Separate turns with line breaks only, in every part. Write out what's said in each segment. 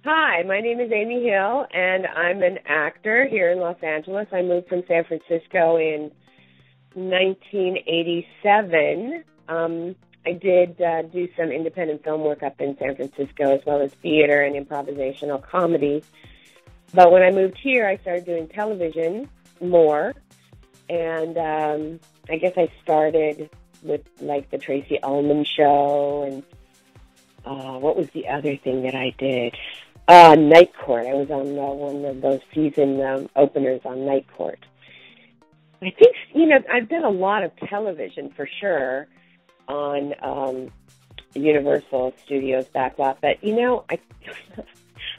Hi, my name is Amy Hill, and I'm an actor here in Los Angeles. I moved from San Francisco in 1987. I did do some independent film work up in San Francisco, as well as theater and improvisational comedy. But when I moved here, I started doing television more, and I guess I started with, like, the Tracy Ullman Show, and what was the other thing that I did? Night Court. I was on one of those season openers on Night Court. I think, I've done a lot of television for sure on Universal Studios Backlot, but,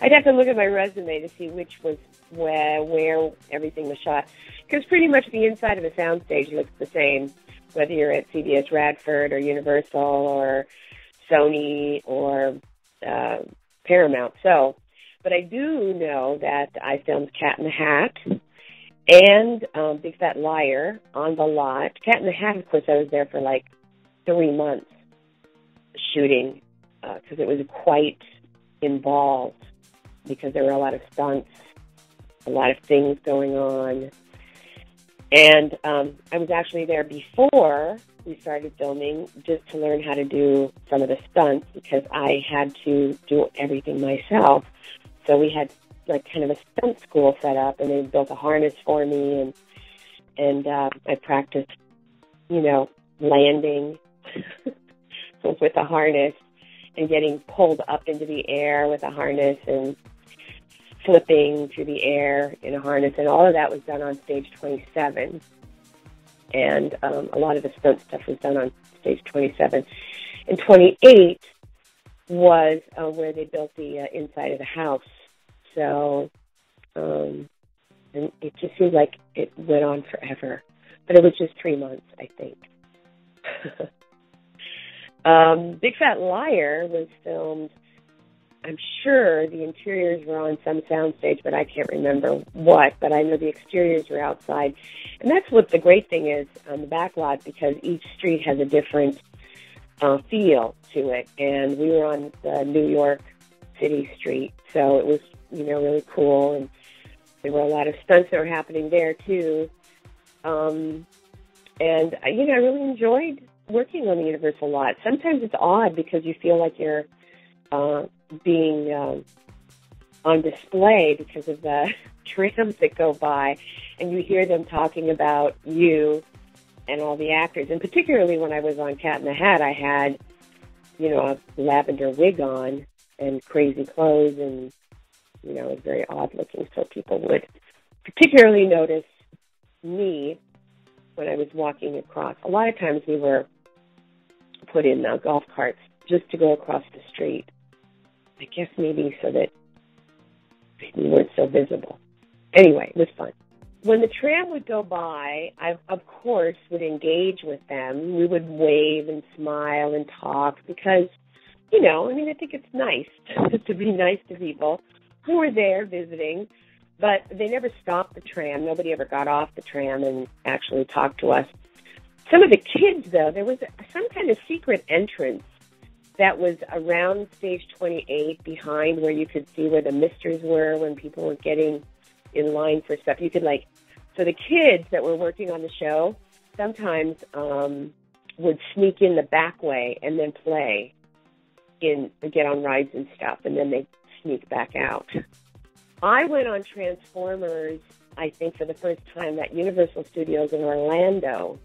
I'd have to look at my resume to see which was where everything was shot, because pretty much the inside of a soundstage looks the same, whether you're at CBS Radford or Universal or Sony or Paramount. But I do know that I filmed Cat in the Hat and Big Fat Liar on the lot. Cat in the Hat, of course, I was there for like 3 months shooting because it was quite involved, because there were a lot of stunts, a lot of things going on. And I was actually there before we started filming just to learn how to do some of the stunts, because I had to do everything myself. So we had like kind of a stunt school set up, and they built a harness for me, and I practiced, landing with a harness and getting pulled up into the air with a harness and flipping through the air in a harness, and all of that was done on stage 27. And a lot of the stunt stuff was done on stage 27. And 28 was where they built the inside of the house. So and it just seemed like it went on forever. But it was just 3 months, I think. Big Fat Liar was filmed, I'm sure the interiors were on some soundstage, but I can't remember what. But I know the exteriors were outside. And that's what the great thing is on the Backlot, because each street has a different feel to it. And we were on the New York City street, so it was, really cool. And there were a lot of stunts that were happening there, too. And, I really enjoyed working on the Universal lot. Sometimes it's odd because you feel like you're being on display because of the trams that go by, and you hear them talking about you and all the actors. And particularly when I was on Cat in the Hat, I had, a lavender wig on and crazy clothes, and, it was very odd looking, so people would particularly notice me when I was walking across. A lot of times we were put in golf carts just to go across the street. I guess maybe so that we weren't so visible. Anyway, it was fun. When the tram would go by, I, of course, would engage with them. We would wave and smile and talk because, I think it's nice to be nice to people who were there visiting, but they never stopped the tram. Nobody ever got off the tram and actually talked to us. Some of the kids, though, there was some kind of secret entrance that was around stage 28, behind where you could see where the misters were when people were getting in line for stuff. You could so the kids that were working on the show sometimes would sneak in the back way and then play and get on rides and stuff, and then they'd sneak back out. I went on Transformers, I think, for the first time at Universal Studios in Orlando.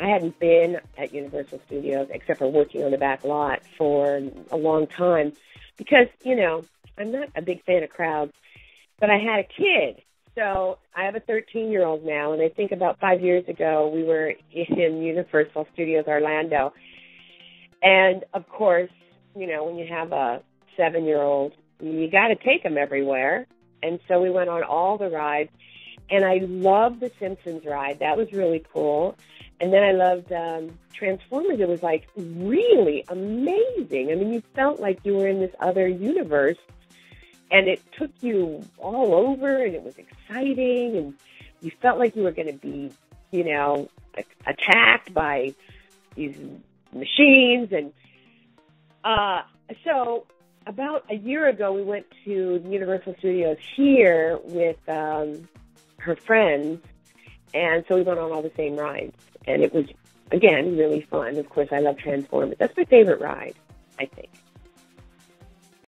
I hadn't been at Universal Studios except for working on the back lot for a long time because, I'm not a big fan of crowds, but I had a kid. So I have a 13-year-old now, and I think about 5 years ago we were in Universal Studios Orlando. And, of course, when you have a 7-year-old, you got to take them everywhere. And so we went on all the rides. And I loved the Simpsons ride. That was really cool. And then I loved Transformers. It was, really amazing. You felt like you were in this other universe. And it took you all over, and it was exciting. And you felt like you were going to be, attacked by these machines. And so about a year ago, we went to Universal Studios here with her friends, and so we went on all the same rides. And it was, again, really fun. Of course, I love Transformers. That's my favorite ride, I think.